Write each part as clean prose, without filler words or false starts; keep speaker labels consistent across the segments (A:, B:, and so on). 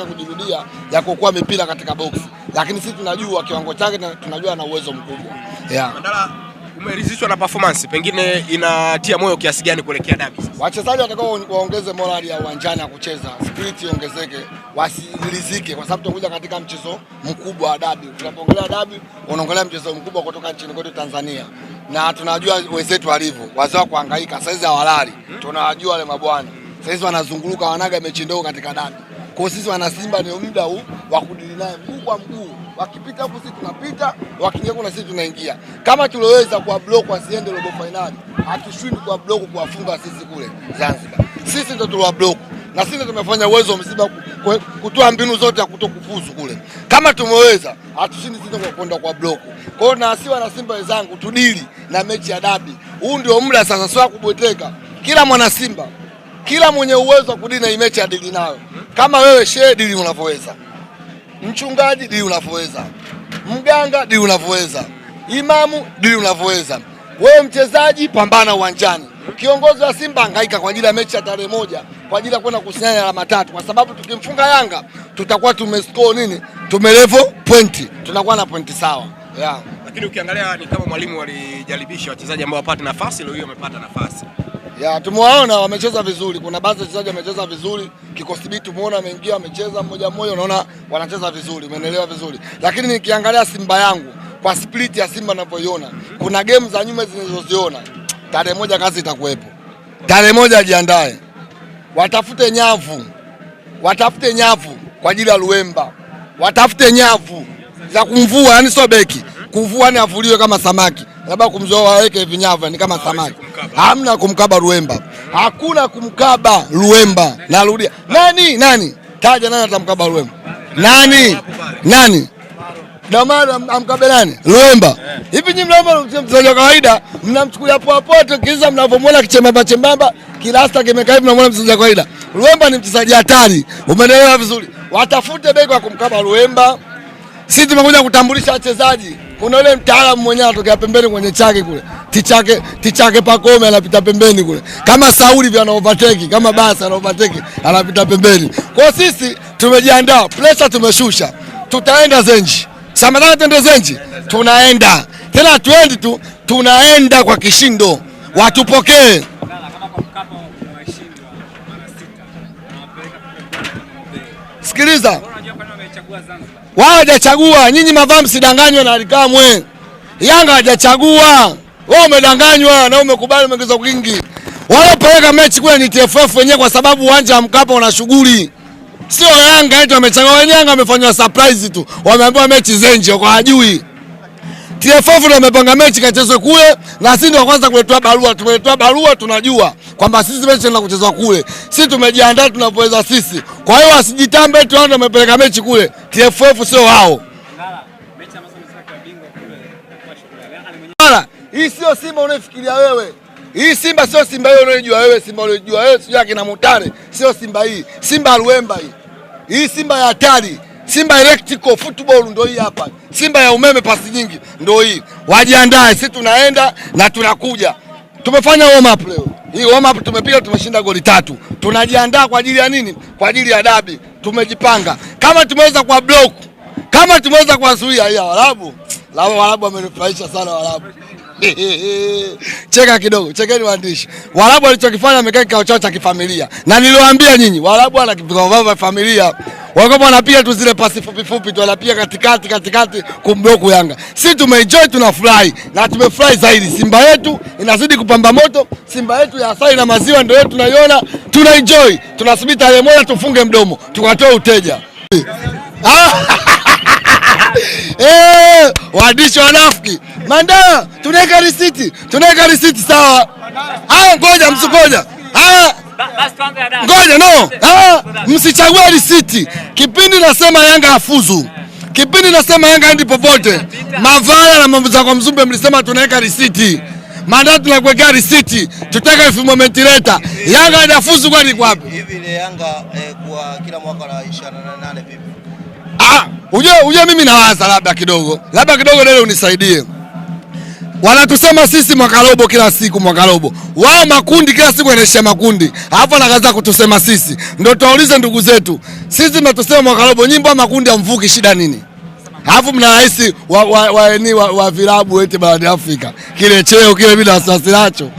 A: kujirudia ya kukua mipira katika box, lakini sisi tunajua kiwango chake na tunajua na uwezo mkubwa.
B: Mandala, umeridhishwa na performance? Pengine inatia moyo kiasi gani kuelekea dabi sasa?
A: Wachezaji watakao waongeze morali ya uwanjani ya kucheza, spirit iongezeke, wasiridhike kwa sababu tunakuja katika mchezo mkubwa wa dabi. Tunapoongelea dabi, unaongelea mchezo mkubwa kutoka nchini kwetu Tanzania. Na tunajua wenzetu walivyo, wazao kuhangaika, saizi hawalali. Tunawajua wale mabwana. Saizi wanazunguluka wanaga mechi ndogo katika dabi. Kwa sisi wana Simba ni muda huu wa kudili naye mguu kwa mguu. Wakipita huko sisi tunapita, wakiingia huko na sisi tunaingia. Kama tuliweza kwa block wasiende robo finali, hatushindi kwa block kuwafunga sisi kule Zanzibar. Sisi ndio tuliwa block. Na sisi tumefanya uwezo msiba kutoa mbinu zote ya kutokufuzu kule. Kama tumeweza, hatushindi sisi kwa kwenda kwa block. Kwa hiyo na asiwa na Simba wenzangu tudili na mechi ya dabi. Huu ndio muda sasa, sio kubweteka. Kila mwana Simba, kila mwenye uwezo wa kudili na mechi adili nayo. Kama wewe shehe dili unavyoweza, mchungaji dili unavyoweza, mganga dili unavyoweza, imamu dili unavyoweza, wewe mchezaji pambana uwanjani. Kiongozi wa Simba hangaika kwa ajili ya mechi ya tarehe 1 kwa ajili ya kwenda kukusanya alama 3, kwa sababu tukimfunga Yanga tutakuwa tumescore nini, tumelevel pointi, tunakuwa na pointi sawa.
B: Lakini ukiangalia ni kama mwalimu alijaribisha wachezaji ambao wapate nafasi, leo hiyo wamepata nafasi.
A: Tumewaona wamecheza vizuri. Kuna baadhi ya wachezaji wamecheza vizuri. Kikosi B tumeona wameingia wamecheza mmoja, unaona wanacheza vizuri, umeelewa vizuri. Lakini nikiangalia Simba yangu kwa split ya Simba ninavyoiona, kuna game za nyuma zinazoziona. Tarehe 1 kazi itakuwepo. Tarehe 1 ajiandae. Watafute nyavu kwa ajili ya Luemba. Watafute nyavu za kumvua, yani sio beki. Kuvua ni avuliwe kama samaki. Labda kumzoa waweke vinyavu ni kama samaki. Hamna kumkaba Luemba. Hakuna kumkaba Luemba. Narudia. Nani? Taja nani atamkaba Luemba? Nani? Damara amkabe nani? Luemba. Hivi nyinyi mnaomba mchezaji wa kawaida, mnamchukulia poa poa tu kisa mnavyomuona kichembamba, kilasta kimekaa hivi mnamuona mchezaji wa kawaida. Luemba ni mchezaji hatari. Umeelewa vizuri? Watafute beki wa kumkaba Luemba. Sisi tumekuja kutambulisha wachezaji. Kuna yule mtaalamu mwenyewe anatokea pembeni kwenye chake kule. Tichake Pakome anapita pembeni kule. Kama Sauli vya ana overtake, kama Basa ana overtake, anapita pembeni. Kwa sisi tumejiandaa, pressure tumeshusha. Tutaenda Zenji. Samadana tende Zenji. Tunaenda. Tena tuendi tu, tunaenda kwa kishindo. Watupokee. Sikiliza. Wao hajachagua, nyinyi mavaa msidanganywe na Alikamwe. Yanga hajachagua. Wewe umedanganywa na umekubali umeongeza wingi. Waliopeleka mechi kule ni TFF wenyewe kwa sababu uwanja wa Mkapa una shughuli. Sio Yanga eti wamechagua, wenyewe Yanga wamefanywa surprise tu. Wameambiwa mechi Zenji kwa hajui. TFF ndio wamepanga mechi kachezwe kule na sisi ndio kwanza kuletwa barua. Tumeletwa barua tunajua kwamba sisi mechi inaenda kuchezwa kule. Sisi tumejiandaa tunapoweza sisi. Kwa hiyo wasijitambe eti wao ndio wamepeleka mechi kule. TFF sio wao. Mechi ambazo msaka bingwa kule kwa shughuli. Hii sio Simba unayofikiria wewe. Hii Simba sio Simba hiyo unayojua wewe, Simba unayojua wewe sio yake na Mutare. Sio Simba hii. Simba Luemba hii. Hii Simba ya hatari. Simba electrical football ndio hii hapa. Simba ya umeme pasi nyingi ndio hii. Wajiandae, sisi tunaenda na tunakuja. Tumefanya warm up leo. Hii warm up tumepiga, tumeshinda goli 3. Tunajiandaa kwa ajili ya nini? Kwa ajili ya dabi. Tumejipanga. Kama tumeweza kwa block, kama tumeweza kuwazuia ya Waarabu. Waarabu wamenifurahisha sana Waarabu. Cheka kidogo, chekeni waandishi. Waarabu walichokifanya wamekaa kikao chao cha kifamilia. Na niliwaambia nyinyi, Waarabu wana vikao vya familia. Wako wanapiga tu zile pasi fupi tu, wanapiga katikati kumbloku Yanga. Sisi tumeenjoy, tunafurahi na tumefurahi zaidi. Simba yetu inazidi kupamba moto, Simba yetu ya asali na maziwa ndio yetu tunaiona, tunaenjoy. Tunasubiri tarehe 1 tufunge mdomo, tukatoe uteja. Waandishi wanafiki. Mandala, tunaweka risiti sawa. Ngoja msikoja. Ngoja msichague risiti. Kipindi nasema Yanga hafuzu. Kipindi nasema Yanga endi popote. Mavala na mambo za kwa Mzumbe mlisema tunaweka risiti. Mandala tunakuwekea risiti. Tutaka moment letter. Yanga hajafuzu kwa ni kwapi?
C: Hivi ile Yanga kwa kila mwaka na 28 vipi?
A: Ujue mimi nawaza labda kidogo leo unisaidie. Wanatusema sisi mwaka robo kila siku mwaka robo. Wao makundi kila siku wanaishia makundi. Alafu anakaza kutusema sisi. Ndio tuwaulize ndugu zetu. Sisi tunatusema mwaka robo nyimbo makundi ya mvuki shida nini? Alafu mna rais wa vilabu eti barani Afrika. Kile cheo kile bila wasiwasi nacho.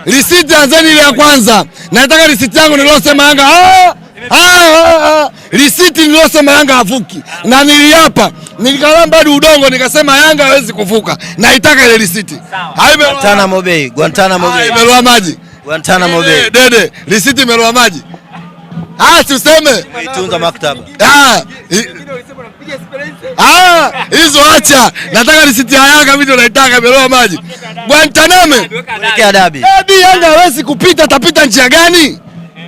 A: Risiti anzeni ile ya kwanza. Nataka risiti yangu nilosema Yanga. Risiti nilosema Yanga havuki. Na niliapa, nilikalamba hadi udongo nikasema Yanga hawezi kuvuka. Naitaka ile risiti.
C: Guantanamo Bay, Guantanamo Bay.
A: Imeloa maji.
C: Guantanamo Bay.
A: Dede, risiti imeloa maji. Tuseme.
C: Itunza maktaba.
A: Hizo acha. Nataka risiti ya Yanga mimi ndo naitaka imeloa maji. Guantanamo.
C: Kuelekea dabi.
A: Dabi Yanga hawezi kupita, atapita njia gani?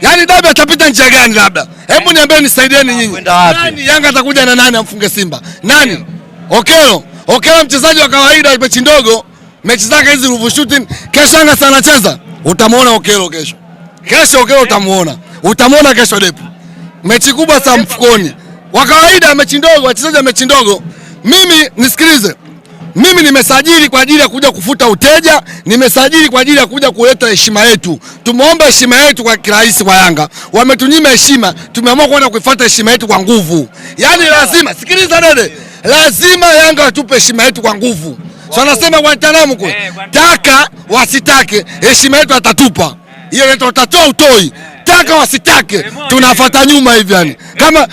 A: Yaani dabi atapita njia gani labda? Hebu niambie nisaidieni nyinyi. Nani Yanga atakuja na nani amfunge Simba? Nani? Okelo. Okelo mchezaji wa kawaida mechi ndogo. Mechi zake hizi Ruvu shooting. Kesho Yanga sana cheza. Utamuona Okelo kesho. Kesho Okelo utamuona. Utamuona kesho Depu. Mechi kubwa sana mfukoni. Wa kawaida mechi ndogo, wachezaji wa mechi ndogo. Mimi nisikilize. Mimi nimesajili kwa ajili ya kuja kufuta uteja, nimesajili kwa ajili ya kuja kuleta heshima yetu. Tumeomba heshima yetu kwa kirahisi kwa Yanga. Wametunyima heshima, tumeamua kwenda kuifuata heshima yetu kwa nguvu. Yaani lazima, sikiliza dede. Lazima Yanga watupe heshima yetu kwa nguvu. So anasema Guantanamo kwa. Taka wasitake, heshima yetu atatupa. Hiyo ndio tutatoa utoi. Taka wasitake, tunafuata nyuma hivi yani.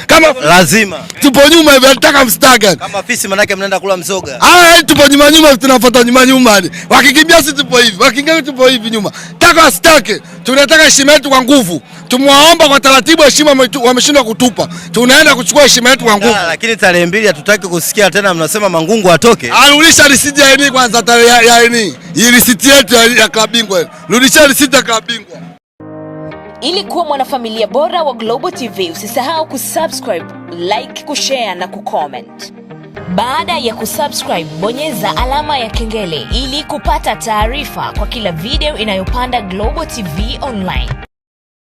A: Kama
C: lazima
A: tupo nyuma hivi, nataka msitake.
C: Kama fisi manake mnaenda kula mzoga.
A: Tupo nyuma tunafuata nyuma. Wakikimbia sisi tupo hivi, wakiingia tupo hivi nyuma. Taka wasitake, tunataka heshima yetu kwa nguvu. Tumwaomba kwa taratibu, heshima wameshindwa kutupa. Tunaenda kuchukua heshima yetu kwa nguvu.
C: Lakini tarehe 2 hatutaki kusikia tena mnasema Mangungu atoke.
A: Rudisha risiti ya nini kwanza, tarehe ya nini? Hii risiti yetu ya klabu bingwa. Rudisha risiti ya klabu bingwa.
D: Ili kuwa mwanafamilia bora wa Global TV, usisahau kusubscribe, like, kushare na kucomment. Baada ya kusubscribe, bonyeza alama ya kengele ili kupata taarifa kwa kila video inayopanda Global TV Online.